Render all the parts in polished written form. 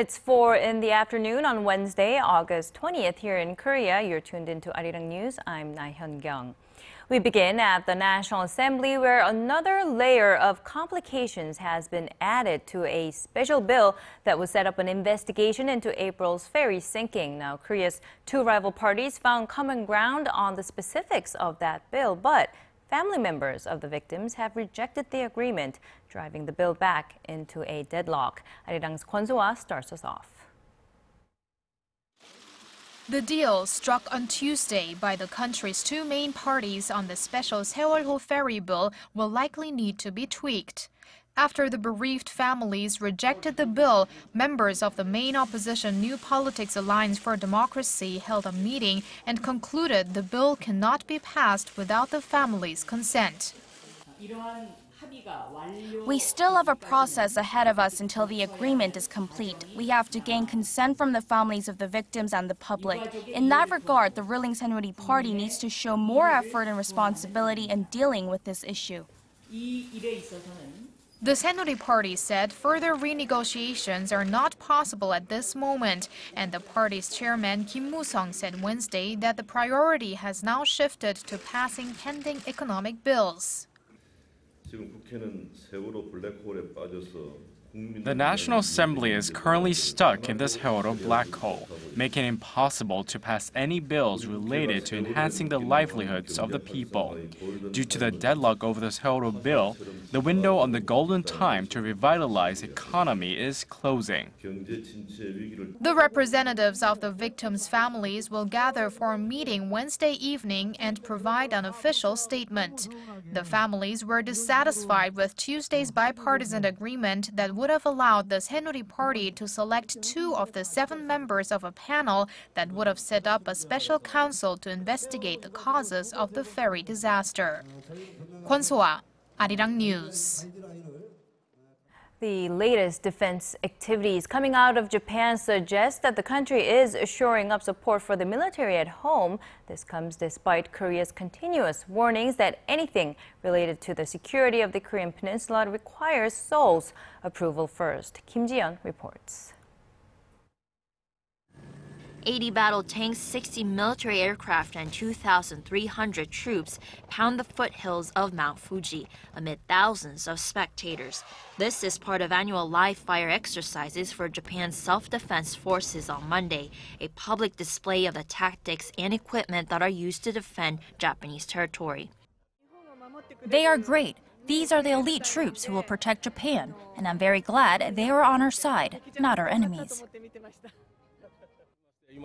It's 4 in the afternoon on Wednesday, August 20th here in Korea. You're tuned into ARIRANG News. I'm Na-hyun-kyung. We begin at the National Assembly, where another layer of complications has been added to a special bill that would set up an investigation into April's ferry sinking. Now, Korea's two rival parties found common ground on the specifics of that bill, but family members of the victims have rejected the agreement, driving the bill back into a deadlock. ARIRANG's Kwon Soa starts us off. The deal struck on Tuesday by the country's two main parties on the special Sewolho ferry bill will likely need to be tweaked. After the bereaved families rejected the bill, members of the main opposition New Politics Alliance for Democracy held a meeting and concluded the bill cannot be passed without the families' consent. We still have a process ahead of us until the agreement is complete. We have to gain consent from the families of the victims and the public. In that regard, the ruling Saenuri Party needs to show more effort and responsibility in dealing with this issue. The Saenuri Party said further renegotiations are not possible at this moment, and the party's chairman Kim Moo-sung said Wednesday that the priority has now shifted to passing pending economic bills. The National Assembly is currently stuck in the Sewolho black hole, making it impossible to pass any bills related to enhancing the livelihoods of the people. Due to the deadlock over the Sewolho bill, the window on the golden time to revitalize the economy is closing. The representatives of the victims' families will gather for a meeting Wednesday evening and provide an official statement. The families were dissatisfied with Tuesday's bipartisan agreement that would have allowed the Saenuri Party to select 2 of the 7 members of a panel that would have set up a special council to investigate the causes of the ferry disaster. Kwon Soa, ARIRANG News. The latest defense activities coming out of Japan suggest that the country is shoring up support for the military at home. This comes despite Korea's continuous warnings that anything related to the security of the Korean peninsula requires Seoul's approval first. Kim Ji-yeon reports. 80 battle tanks, 60 military aircraft, and 2,300 troops pound the foothills of Mount Fuji amid thousands of spectators. This is part of annual live fire exercises for Japan's self-defense forces on Monday, a public display of the tactics and equipment that are used to defend Japanese territory. They are great. These are the elite troops who will protect Japan, and I'm very glad they are on our side, not our enemies.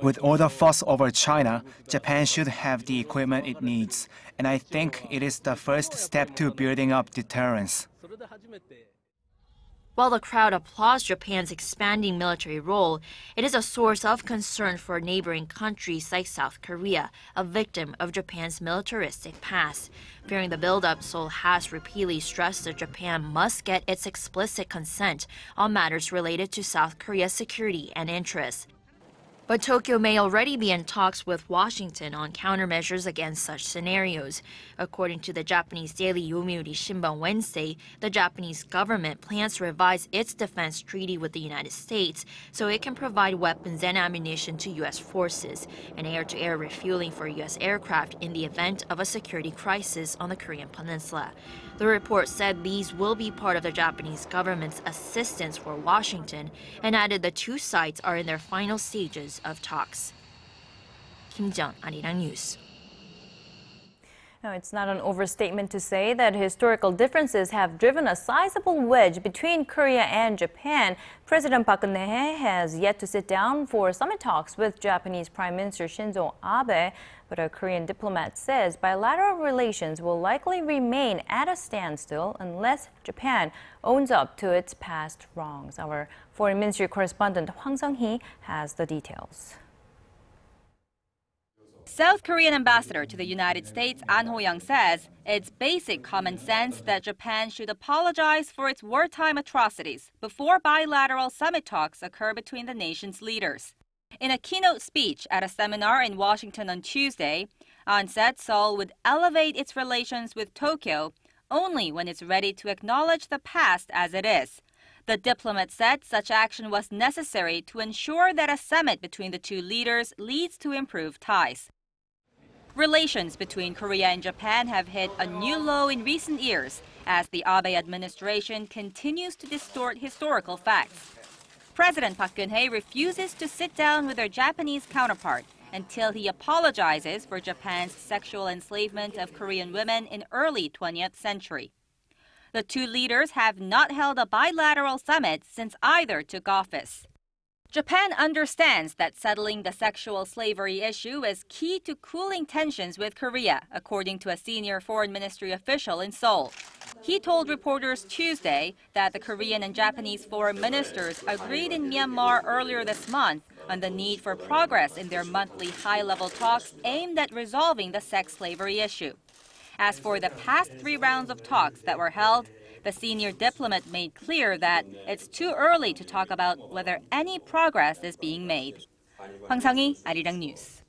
With all the fuss over China, Japan should have the equipment it needs, and I think it is the first step to building up deterrence. While the crowd applauds Japan's expanding military role, it is a source of concern for neighboring countries like South Korea, a victim of Japan's militaristic past. Fearing the buildup, Seoul has repeatedly stressed that Japan must get its explicit consent on matters related to South Korea's security and interests. But Tokyo may already be in talks with Washington on countermeasures against such scenarios. According to the Japanese daily Yomiuri Shimbun Wednesday, the Japanese government plans to revise its defense treaty with the United States so it can provide weapons and ammunition to U.S. forces and air-to-air refueling for U.S. aircraft in the event of a security crisis on the Korean peninsula. The report said these will be part of the Japanese government's assistance for Washington and added the two sides are in their final stages of talks. Kim Ji-yeon, ARIRANG News. Now, it's not an overstatement to say that historical differences have driven a sizable wedge between Korea and Japan. President Park Geun-hye has yet to sit down for summit talks with Japanese Prime Minister Shinzo Abe, but a Korean diplomat says bilateral relations will likely remain at a standstill unless Japan owns up to its past wrongs. Our Foreign Ministry correspondent Hwang Sung-hee has the details. South Korean ambassador to the United States An Ho-young says it's basic common sense that Japan should apologize for its wartime atrocities before bilateral summit talks occur between the nation's leaders. In a keynote speech at a seminar in Washington on Tuesday, An said Seoul would elevate its relations with Tokyo only when it's ready to acknowledge the past as it is. The diplomat said such action was necessary to ensure that a summit between the two leaders leads to improved ties. Relations between Korea and Japan have hit a new low in recent years as the Abe administration continues to distort historical facts. President Park Geun-hye refuses to sit down with their Japanese counterpart until he apologizes for Japan's sexual enslavement of Korean women in early 20th century. The two leaders have not held a bilateral summit since either took office. Japan understands that settling the sexual slavery issue is key to cooling tensions with Korea, according to a senior foreign ministry official in Seoul. He told reporters Tuesday that the Korean and Japanese foreign ministers agreed in Myanmar earlier this month on the need for progress in their monthly high-level talks aimed at resolving the sex slavery issue. As for the past 3 rounds of talks that were held, the senior diplomat made clear that it's too early to talk about whether any progress is being made. Kwon Soa, ARIRANG News.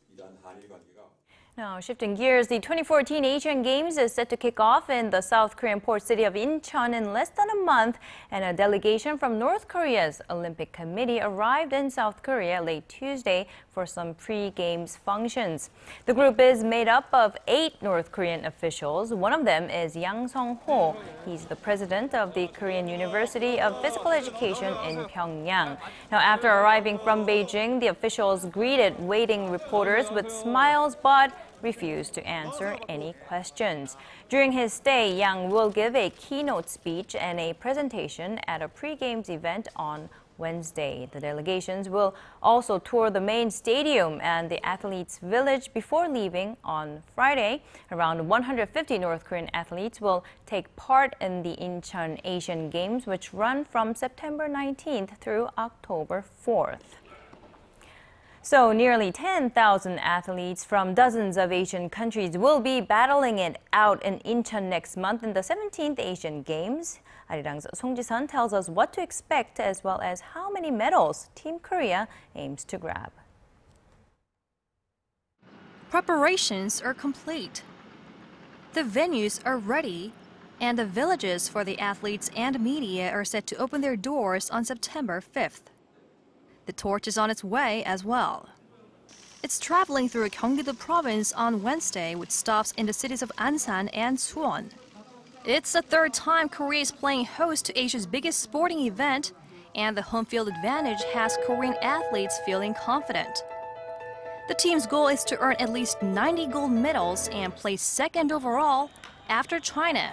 Now, shifting gears, the 2014 Asian Games is set to kick off in the South Korean port city of Incheon in less than a month, and a delegation from North Korea's Olympic Committee arrived in South Korea late Tuesday for some pre-Games functions. The group is made up of 8 North Korean officials. One of them is Yang Sung-ho. He's the president of the Korean University of Physical Education in Pyongyang. Now, after arriving from Beijing, the officials greeted waiting reporters with smiles, but refused to answer any questions. During his stay, Yang will give a keynote speech and a presentation at a pre-Games event on Wednesday. The delegations will also tour the main stadium and the athletes' village before leaving on Friday. Around 150 North Korean athletes will take part in the Incheon Asian Games, which run from September 19th through October 4th. So nearly 10,000 athletes from dozens of Asian countries will be battling it out in Incheon next month in the 17th Asian Games. ARIRANG's Song Ji-sun tells us what to expect as well as how many medals Team Korea aims to grab. Preparations are complete. The venues are ready, and the villages for the athletes and media are set to open their doors on September 5th. The torch is on its way as well. It's traveling through Gyeonggi-do province on Wednesday with stops in the cities of Ansan and Suwon. It's the 3rd time Korea is playing host to Asia's biggest sporting event, and the home field advantage has Korean athletes feeling confident. The team's goal is to earn at least 90 gold medals and place 2nd overall after China.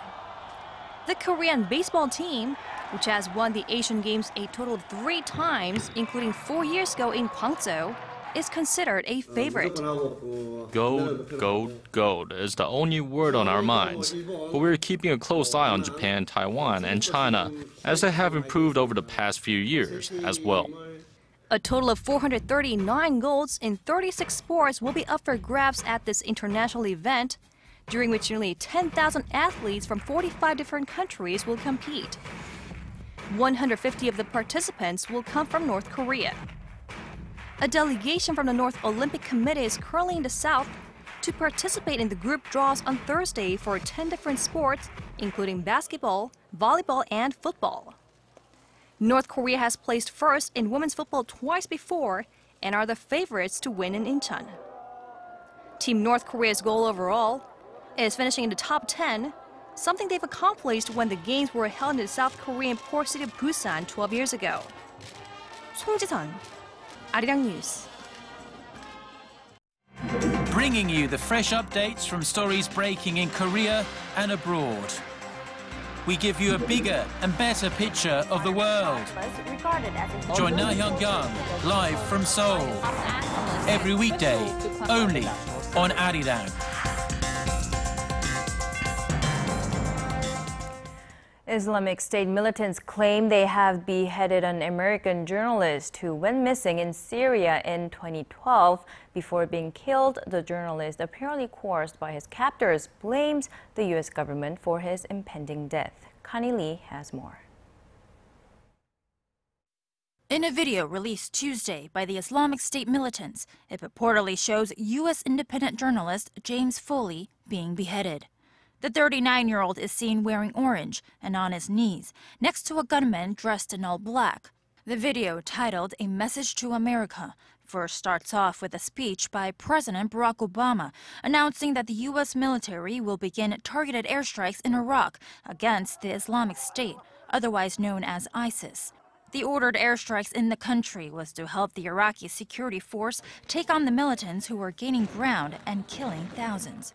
The Korean baseball team, which has won the Asian Games a total of 3 times, including 4 years ago in Gwangju, is considered a favorite. Gold, gold, gold is the only word on our minds. But we're keeping a close eye on Japan, Taiwan, and China, as they have improved over the past few years as well. A total of 439 golds in 36 sports will be up for grabs at this international event, during which nearly 10,000 athletes from 45 different countries will compete. 150 of the participants will come from North Korea. A delegation from the North Olympic Committee is currently in the South to participate in the group draws on Thursday for 10 different sports, including basketball, volleyball, and football. North Korea has placed first in women's football twice before and are the favorites to win in Incheon. Team North Korea's goal overall is finishing in the top 10, something they've accomplished when the games were held in the South Korean port city of Busan 12 years ago. Song Ji-sun, ARIRANG News. Bringing you the fresh updates from stories breaking in Korea and abroad. We give you a bigger and better picture of the world. Join Na-hyun Kyung live from Seoul. Every weekday, only on ARIRANG. Islamic State militants claim they have beheaded an American journalist who went missing in Syria in 2012. Before being killed, the journalist, apparently coerced by his captors, blames the U.S. government for his impending death. Connie Lee has more. In a video released Tuesday by the Islamic State militants, it purportedly shows U.S. independent journalist James Foley being beheaded. The 39-year-old is seen wearing orange and on his knees, next to a gunman dressed in all black. The video, titled "A Message to America," first starts off with a speech by President Barack Obama announcing that the U.S. military will begin targeted airstrikes in Iraq against the Islamic State, otherwise known as ISIS. The ordered airstrikes in the country was to help the Iraqi security force take on the militants who were gaining ground and killing thousands.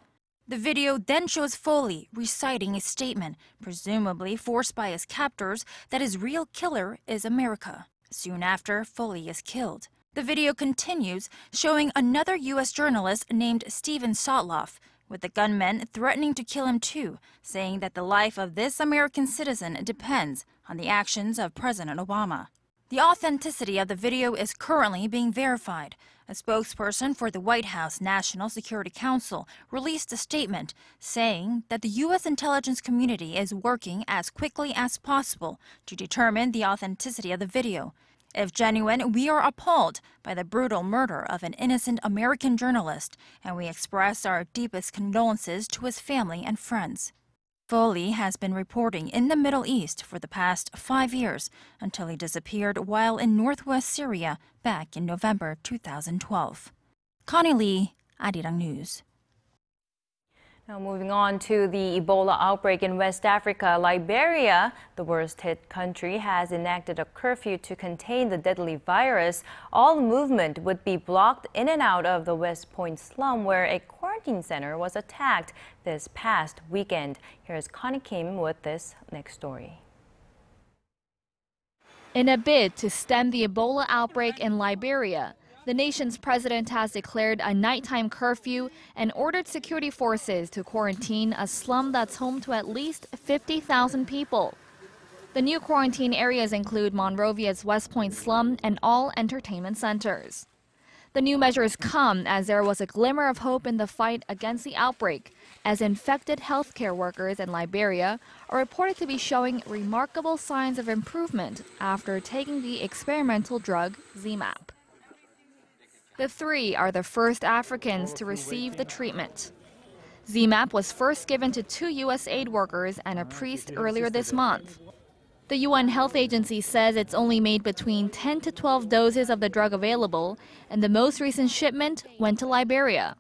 The video then shows Foley reciting a statement, presumably forced by his captors, that his real killer is America. Soon after, Foley is killed. The video continues, showing another U.S. journalist named Steven Sotloff, with the gunmen threatening to kill him too, saying that the life of this American citizen depends on the actions of President Obama. The authenticity of the video is currently being verified. A spokesperson for the White House National Security Council released a statement saying that the U.S. intelligence community is working as quickly as possible to determine the authenticity of the video. If genuine, we are appalled by the brutal murder of an innocent American journalist, and we express our deepest condolences to his family and friends. Foley has been reporting in the Middle East for the past 5 years until he disappeared while in northwest Syria back in November 2012. Connie Lee, ARIRANG News. Now moving on to the Ebola outbreak in West Africa, Liberia, the worst hit country, has enacted a curfew to contain the deadly virus. All movement would be blocked in and out of the West Point slum where a quarantine center was attacked this past weekend. Here's Connie Kim with this next story. In a bid to stem the Ebola outbreak in Liberia, the nation's president has declared a nighttime curfew and ordered security forces to quarantine a slum that's home to at least 50,000 people. The new quarantine areas include Monrovia's West Point slum and all entertainment centers. The new measures come as there was a glimmer of hope in the fight against the outbreak, as infected healthcare workers in Liberia are reported to be showing remarkable signs of improvement after taking the experimental drug ZMapp. The three are the first Africans to receive the treatment. ZMapp was first given to 2 U.S. aid workers and a priest earlier this month. The UN Health Agency says it's only made between 10 to 12 doses of the drug available, and the most recent shipment went to Liberia.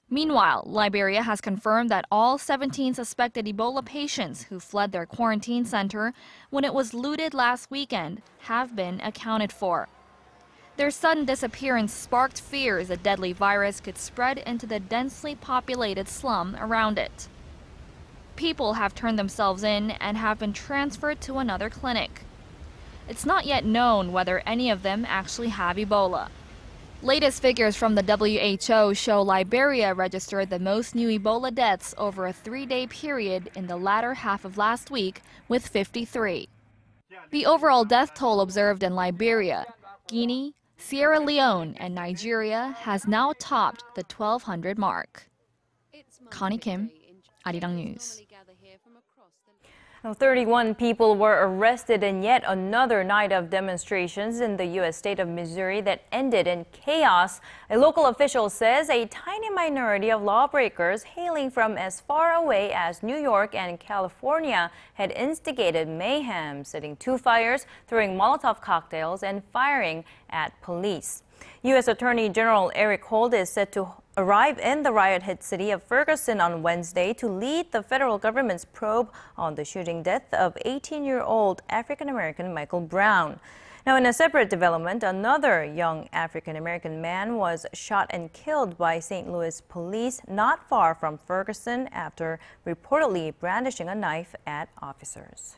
Meanwhile, Liberia has confirmed that all 17 suspected Ebola patients who fled their quarantine center when it was looted last weekend have been accounted for. Their sudden disappearance sparked fears a deadly virus could spread into the densely populated slum around it. People have turned themselves in and have been transferred to another clinic. It's not yet known whether any of them actually have Ebola. Latest figures from the WHO show Liberia registered the most new Ebola deaths over a 3-day period in the latter half of last week, with 53. The overall death toll observed in Liberia, Guinea, Sierra Leone, and Nigeria has now topped the 1,200 mark. Connie Kim, ARIRANG News. Now, 31 people were arrested in yet another night of demonstrations in the U.S. state of Missouri that ended in chaos. A local official says a tiny minority of lawbreakers hailing from as far away as New York and California had instigated mayhem, setting 2 fires, throwing Molotov cocktails, and firing at police. U.S. Attorney General Eric Holder is set to arrive in the riot-hit city of Ferguson on Wednesday to lead the federal government's probe on the shooting death of 18-year-old African-American Michael Brown. Now, in a separate development, another young African-American man was shot and killed by St. Louis police not far from Ferguson after reportedly brandishing a knife at officers.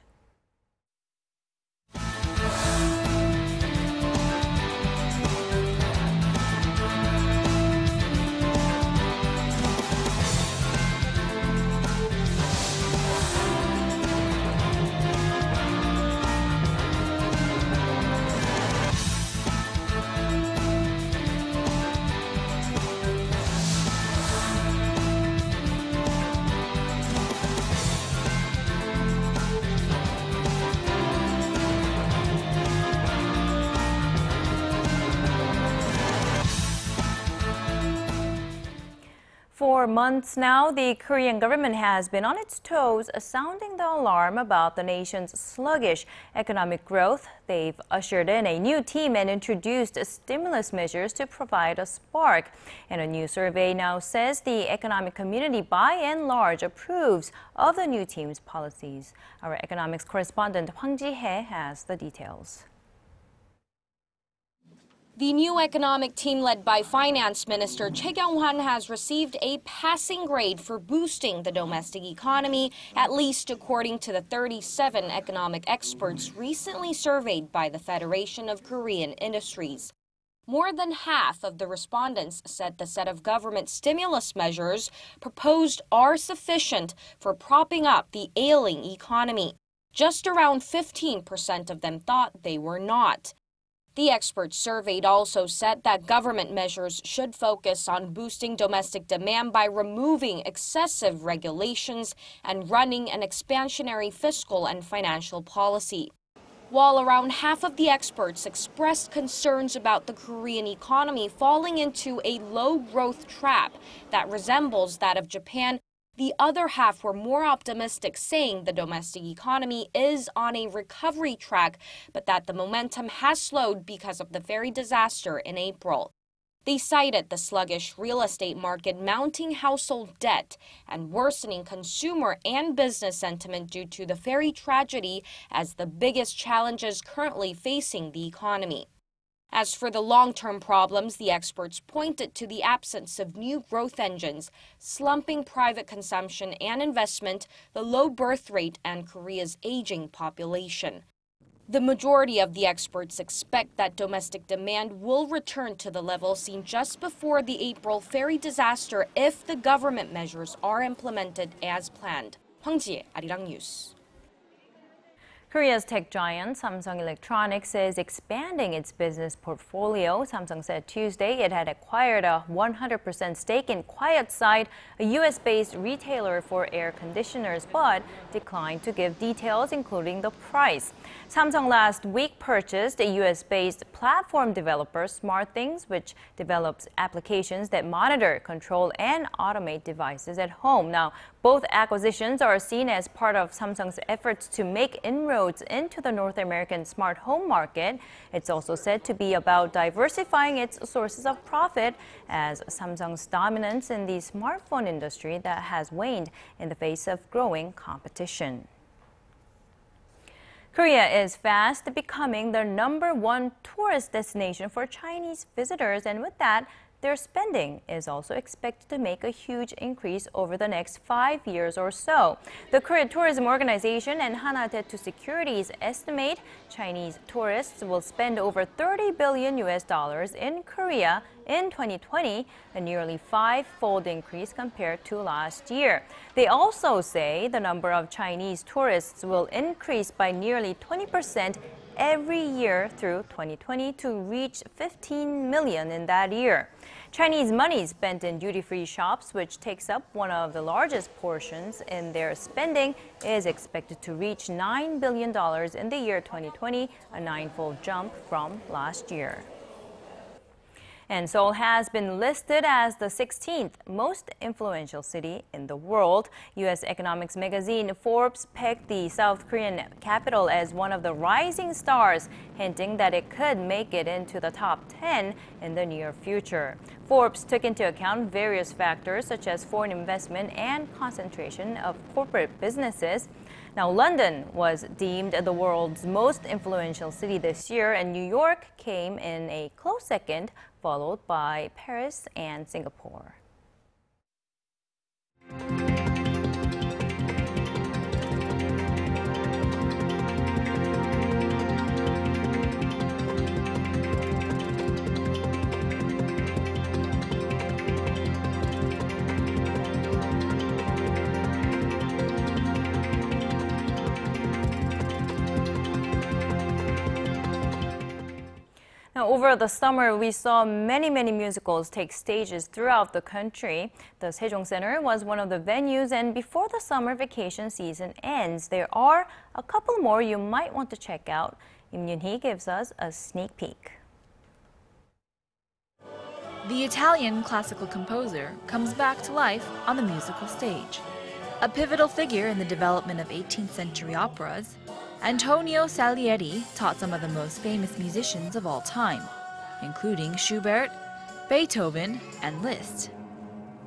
For months now, the Korean government has been on its toes, sounding the alarm about the nation's sluggish economic growth. They've ushered in a new team and introduced stimulus measures to provide a spark. And a new survey now says the economic community by and large approves of the new team's policies. Our economics correspondent Hwang Ji-hye has the details. The new economic team led by Finance Minister Choi Kyung-hwan has received a passing grade for boosting the domestic economy, at least according to the 37 economic experts recently surveyed by the Federation of Korean Industries. More than half of the respondents said the set of government stimulus measures proposed are sufficient for propping up the ailing economy. Just around 15% of them thought they were not. The experts surveyed also said that government measures should focus on boosting domestic demand by removing excessive regulations and running an expansionary fiscal and financial policy. While around half of the experts expressed concerns about the Korean economy falling into a low-growth trap that resembles that of Japan, the other half were more optimistic, saying the domestic economy is on a recovery track, but that the momentum has slowed because of the ferry disaster in April. They cited the sluggish real estate market, mounting household debt, and worsening consumer and business sentiment due to the ferry tragedy as the biggest challenges currently facing the economy. As for the long-term problems, the experts pointed to the absence of new growth engines, slumping private consumption and investment, the low birth rate, and Korea's aging population. The majority of the experts expect that domestic demand will return to the level seen just before the April ferry disaster if the government measures are implemented as planned. Hwang Ji-hye, ARIRANG News. Korea's tech giant Samsung Electronics is expanding its business portfolio. Samsung said Tuesday it had acquired a 100% stake in Quietside, a U.S.-based retailer for air conditioners, but declined to give details, including the price. Samsung last week purchased a U.S.-based platform developer, SmartThings, which develops applications that monitor, control, and automate devices at home. Now, both acquisitions are seen as part of Samsung's efforts to make inroads into the North American smart home market. It's also said to be about diversifying its sources of profit as Samsung's dominance in the smartphone industry that has waned in the face of growing competition. Korea is fast becoming the #1 tourist destination for Chinese visitors, and with that, their spending is also expected to make a huge increase over the next 5 years or so. The Korea Tourism Organization and Hana Daetu Securities estimate Chinese tourists will spend over $30 billion in Korea in 2020, a nearly 5-fold increase compared to last year. They also say the number of Chinese tourists will increase by nearly 20% every year through 2020 to reach 15 million in that year. Chinese money spent in duty-free shops, which takes up one of the largest portions in their spending, is expected to reach $9 billion in the year 2020, a 9-fold jump from last year. And Seoul has been listed as the 16th most influential city in the world. U.S. economics magazine Forbes pegged the South Korean capital as one of the rising stars, hinting that it could make it into the top 10 in the near future. Forbes took into account various factors such as foreign investment and concentration of corporate businesses. Now, London was deemed the world's most influential city this year, and New York came in a close second, followed by Paris and Singapore. Now, over the summer, we saw many musicals take stages throughout the country. The Sejong Center was one of the venues, and before the summer vacation season ends, there are a couple more you might want to check out. Im Yoon-hee gives us a sneak peek. The Italian classical composer comes back to life on the musical stage. A pivotal figure in the development of 18th century operas, Antonio Salieri taught some of the most famous musicians of all time, including Schubert, Beethoven, and Liszt.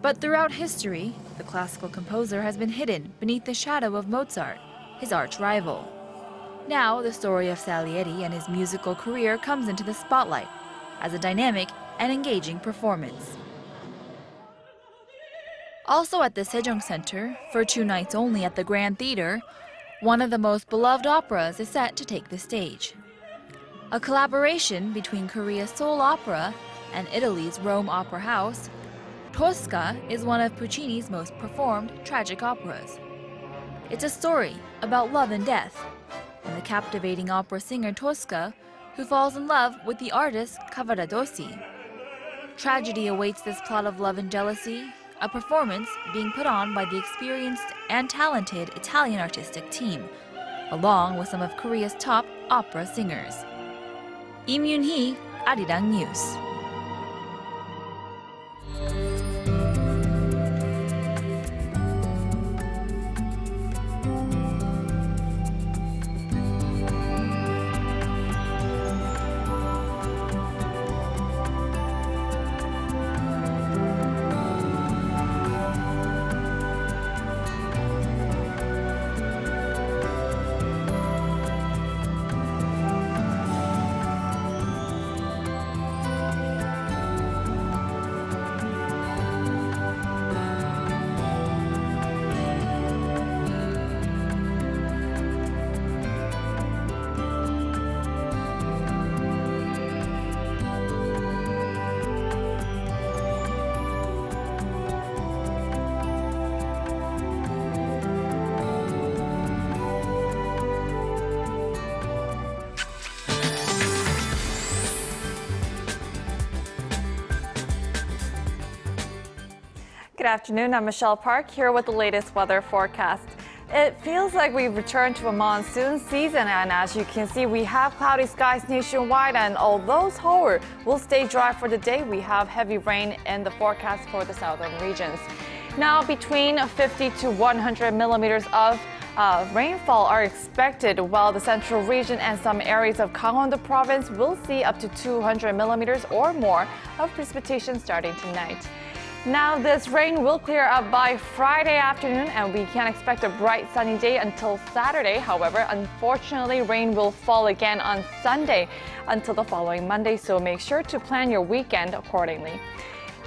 But throughout history, the classical composer has been hidden beneath the shadow of Mozart, his arch-rival. Now, the story of Salieri and his musical career comes into the spotlight as a dynamic and engaging performance. Also at the Sejong Center, for 2 nights only at the Grand Theater, one of the most beloved operas is set to take the stage. A collaboration between Korea's Seoul Opera and Italy's Rome Opera House, Tosca is one of Puccini's most performed tragic operas. It's a story about love and death, and the captivating opera singer Tosca, who falls in love with the artist Cavaradossi. Tragedy awaits this plot of love and jealousy, a performance being put on by the experienced and talented Italian artistic team, along with some of Korea's top opera singers. Im Yoon-hee, ARIRANG News. Good afternoon, I'm Michelle Park here with the latest weather forecast. It feels like we've returned to a monsoon season, and as you can see, we have cloudy skies nationwide, and although Seoul will stay dry for the day, we have heavy rain in the forecast for the southern regions. Now, between 50 to 100 millimeters of rainfall are expected, while the central region and some areas of Gangwon-do province will see up to 200 millimeters or more of precipitation starting tonight. Now, this rain will clear up by Friday afternoon, and we can expect a bright sunny day until Saturday. However, unfortunately, rain will fall again on Sunday until the following Monday, so make sure to plan your weekend accordingly.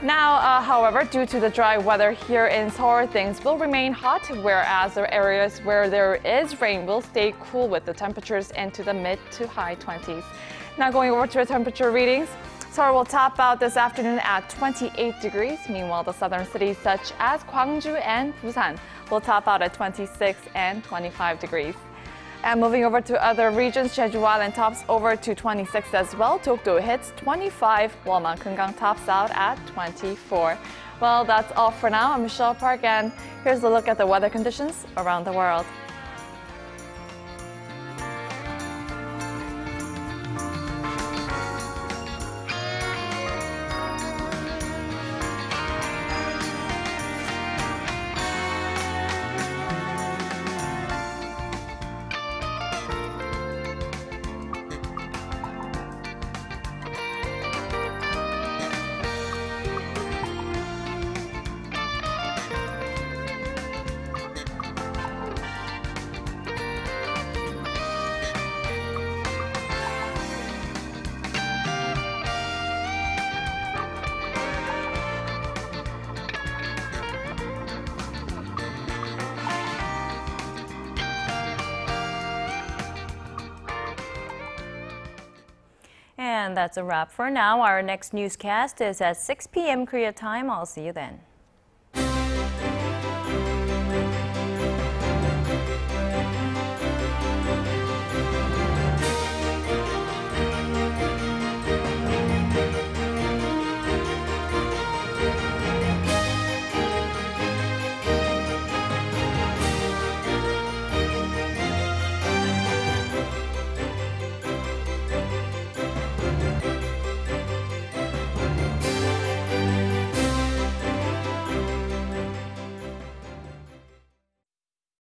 Now, however, due to the dry weather here in Seoul, things will remain hot, whereas the areas where there is rain will stay cool with the temperatures into the mid to high 20s. Now, going over to the temperature readings. Seoul will top out this afternoon at 28 degrees. Meanwhile, the southern cities such as Gwangju and Busan will top out at 26 and 25 degrees. And moving over to other regions, Jeju Island tops over to 26 as well. Dokdo hits 25, while Mankungang tops out at 24. Well, that's all for now. I'm Michelle Park, and here's a look at the weather conditions around the world. And that's a wrap for now. Our next newscast is at 6 p.m. Korea time. I'll see you then.